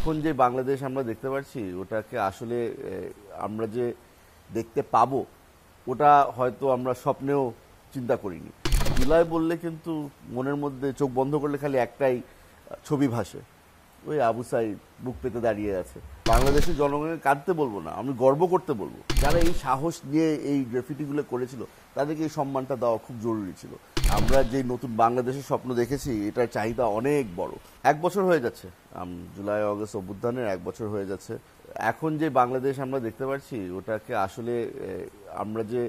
এখন যে বাংলাদেশ আমরা দেখতে পাচ্ছি ওটাকে আসলে আমরা যে দেখতে পাবো ওটা হয়তো আমরা স্বপ্নেও চিন্তা করিনি। জুলাই বললে কিন্তু মনের মধ্যে চোখ বন্ধ করলে খালি একটাই ছবি ভাসে, ওই আবু সাইদ বুক পেতে দাঁড়িয়ে আছে। বাংলাদেশের জনগণকে কাঁদতে বলবো না, আমি গর্ব করতে বলবো। যারা এই সাহস নিয়ে এই গ্রাফিটিগুলো করেছিল তাদেরকে এই সম্মানটা দেওয়া খুব জরুরি ছিল। আমরা যে নতুন বাংলাদেশের স্বপ্ন দেখেছি এটার চাহিদা অনেক বড়। 1 বছর হয়ে যাচ্ছে, জুলাই আগস্ট অভ্যুত্থানের 1 বছর হয়ে যাচ্ছে। এখন যে বাংলাদেশ আমরা দেখতে পাচ্ছি ওটাকে আসলে আমরা যে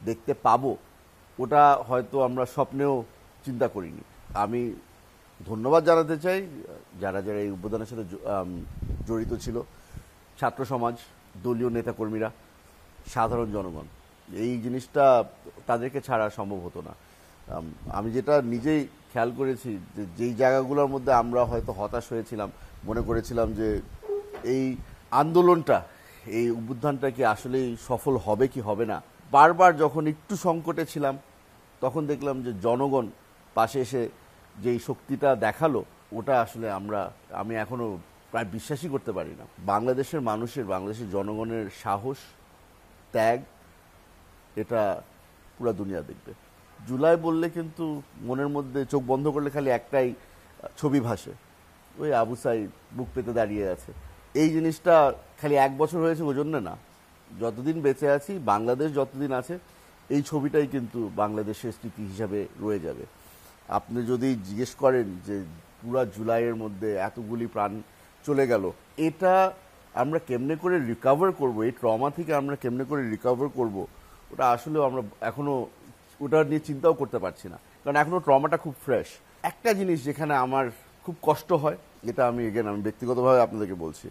দেখতে পাবো ওটা হয়তো আমরা স্বপ্নেও চিন্তা করিনি। আমি ধন্যবাদ জানাতে চাই যারা যারা এই অভ্যুত্থানের সাথে জড়িত ছিল, ছাত্র সমাজ, দলীয় নেতাকর্মীরা, সাধারণ জনগণ। এই জিনিসটা তাদেরকে ছাড়া সম্ভব হতো না। আমি যেটা নিজেই খেয়াল করেছি যে যেই জায়গাগুলোর মধ্যে আমরা হয়তো হতাশ হয়েছিলাম, মনে করেছিলাম যে এই আন্দোলনটা, এই অভ্যুত্থানটা কি আসলেই সফল হবে কি হবে না, বারবার যখন একটু সংকটে ছিলাম তখন দেখলাম যে জনগণ পাশে এসে যেই শক্তিটা দেখালো ওটা আসলে আমি এখনো প্রায় বিশ্বাসই করতে পারি না। বাংলাদেশের মানুষের, বাংলাদেশের জনগণের সাহস, ত্যাগ, এটা পুরো দুনিয়া দেখবে। জুলাই বললে কিন্তু মনের মধ্যে চোখ বন্ধ করলে খালি একটাই ছবি ভাসে, ওই আবু সাইদ বুক পেতে দাঁড়িয়ে আছে। এই জিনিসটা খালি 1 বছর হয়েছে ওই জন্য না, যতদিন বেঁচে আছি, বাংলাদেশ যতদিন আছে, এই ছবিটাই কিন্তু বাংলাদেশের স্মৃতি হিসাবে রয়ে যাবে। আপনি যদি জিজ্ঞেস করেন যে পুরা জুলাইয়ের মধ্যে এতগুলি প্রাণ চলে গেল, এটা আমরা কেমনে করে রিকভার করব, এই ট্রমা থেকে আমরা কেমনে করে রিকভার করব, ওটা আসলেও আমরা এখনো ওটা নিয়ে চিন্তাও করতে পারছি না, কারণ এখনো ট্রমাটা খুব ফ্রেশ। একটা জিনিস যেখানে আমার খুব কষ্ট হয়, এটা আমি ব্যক্তিগতভাবে আপনাদেরকে বলছি।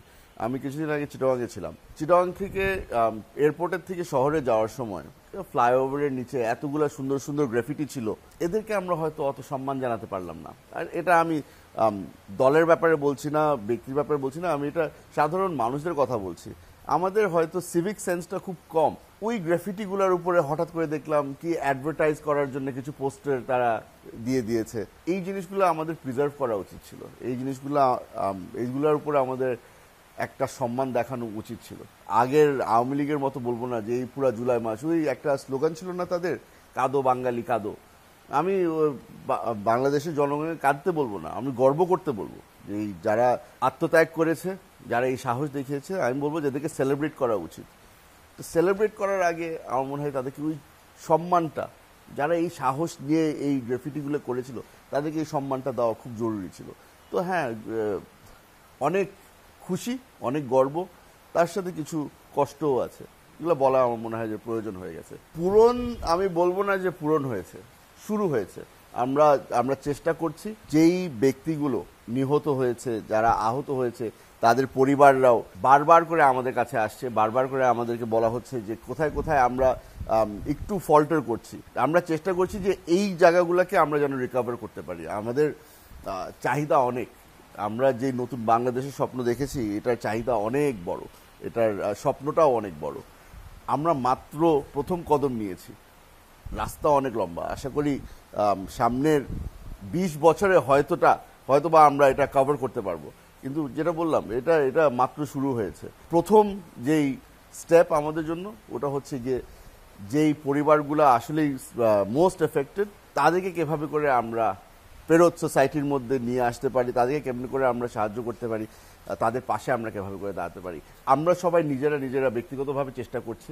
আমি কিছুদিন আগে চিটাগাংয়ে ছিলাম। চিটাগাং থেকে এয়ারপোর্টের থেকে শহরে যাওয়ার সময় ফ্লাইওভারের নিচে এতগুলো সুন্দর সুন্দর গ্রাফিটি ছিল, এদেরকে আমরা হয়তো অত সম্মান জানাতে পারলাম না। আর এটা আমি দলের ব্যাপারে বলছি না, ব্যক্তির ব্যাপারে বলছি না, আমি এটা সাধারণ মানুষদের কথা বলছি। আমাদের হয়তো সিভিক সেন্সটা খুব কম। ওই গ্রাফিটিগুলোর উপরে হঠাৎ করে দেখলাম কি অ্যাডভার্টাইজ করার জন্য কিছু পোস্টার তারা দিয়ে দিয়েছে। এই জিনিসগুলো আমাদের প্রিজার্ভ করা উচিত ছিল। এইগুলোর উপরে আমাদের একটা সম্মান দেখানো উচিত ছিল। আগের আওয়ামী লীগের মতো বলবো না যে এই পুরা জুলাই মাস, ওই একটা স্লোগান ছিল না তাদের, কাঁদো বাঙালি কাঁদো। আমি বাংলাদেশের জনগণকে কাঁদতে বলবো না, আমি গর্ব করতে বলবো যে যারা আত্মত্যাগ করেছে, যারা এই সাহস দেখিয়েছে, আমি বলবো যে এদেরকে সেলিব্রেট করা উচিত। তো সেলিব্রেট করার আগে আমার মনে হয় তাদেরকে ওই সম্মানটা, যারা এই সাহস নিয়ে এই গ্রাফিটিগুলো করেছিল তাদেরকে এই সম্মানটা দেওয়া খুব জরুরি ছিল। তো হ্যাঁ, অনেক খুশি, অনেক গর্ব, তার সাথে কিছু কষ্টও আছে, এগুলো বলা আমার মনে হয় যে প্রয়োজন হয়ে গেছে। পূরণ আমি বলবো না যে পূরণ হয়েছে, শুরু হয়েছে। আমরা চেষ্টা করছি যেই ব্যক্তিগুলো নিহত হয়েছে, যারা আহত হয়েছে, তাদের পরিবাররাও বারবার করে আমাদের কাছে আসছে, বারবার করে আমাদেরকে বলা হচ্ছে যে কোথায় কোথায় আমরা একটু ফল্টার করছি। আমরা চেষ্টা করছি যে এই জায়গাগুলোকে আমরা যেন রিকভার করতে পারি। আমাদের চাহিদা অনেক। আমরা যে নতুন বাংলাদেশের স্বপ্ন দেখেছি এটার চাহিদা অনেক বড়, এটার স্বপ্নটাও অনেক বড়। আমরা মাত্র প্রথম কদম নিয়েছি, রাস্তা অনেক লম্বা। আশা করি সামনের 20 বছরে হয়তোবা আমরা এটা কভার করতে পারবো। কিন্তু যেটা বললাম, এটা মাত্র শুরু হয়েছে। প্রথম যেই স্টেপ আমাদের জন্য ওটা হচ্ছে গিয়ে যেই পরিবারগুলো আসলেই মোস্ট এফেক্টেড, তাদেরকে কিভাবে করে আমরা ফেরত সোসাইটির মধ্যে নিয়ে আসতে পারি, তাদেরকে কেমনি করে আমরা সাহায্য করতে পারি, তাদের পাশে আমরা কিভাবে করে দাঁড়াতে পারি। আমরা সবাই নিজেরা ব্যক্তিগতভাবে চেষ্টা করছি,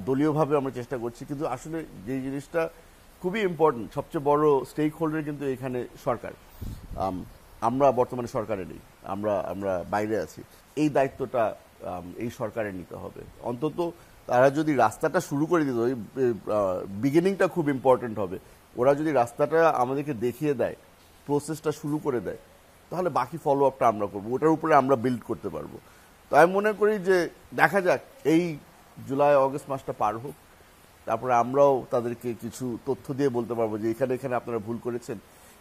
দলীয়ভাবে আমরা চেষ্টা করছি, কিন্তু আসলে যে জিনিসটা খুবই ইম্পর্টেন্ট, সবচেয়ে বড় স্টেক হোল্ডার কিন্তু এখানে সরকার। আমরা বর্তমানে সরকারে নেই, আমরা বাইরে আছি। এই দায়িত্বটা এই সরকারের নিতে হবে। অন্তত তারা যদি রাস্তাটা শুরু করে দিত, ওই বিগিনিংটা খুব ইম্পর্টেন্ট হবে। ওরা যদি রাস্তাটা আমাদেরকে দেখিয়ে দেয়, প্রসেসটা শুরু করে দেয়, তাহলে বাকি ফলো আপটা আমরা করবো, ওটার উপরে আমরা বিল্ড করতে পারবো। তো আমি মনে করি যে দেখা যাক, এই জুলাই আগস্ট মাসটা পার হোক, তারপরে আমরাও তাদেরকে কিছু তথ্য দিয়ে বলতে পারবো যে এখানে আপনারা ভুল করেছেন,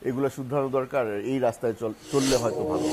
এগুলো শুধরানো দরকার, এই রাস্তায় চললে হয়তো ভালো।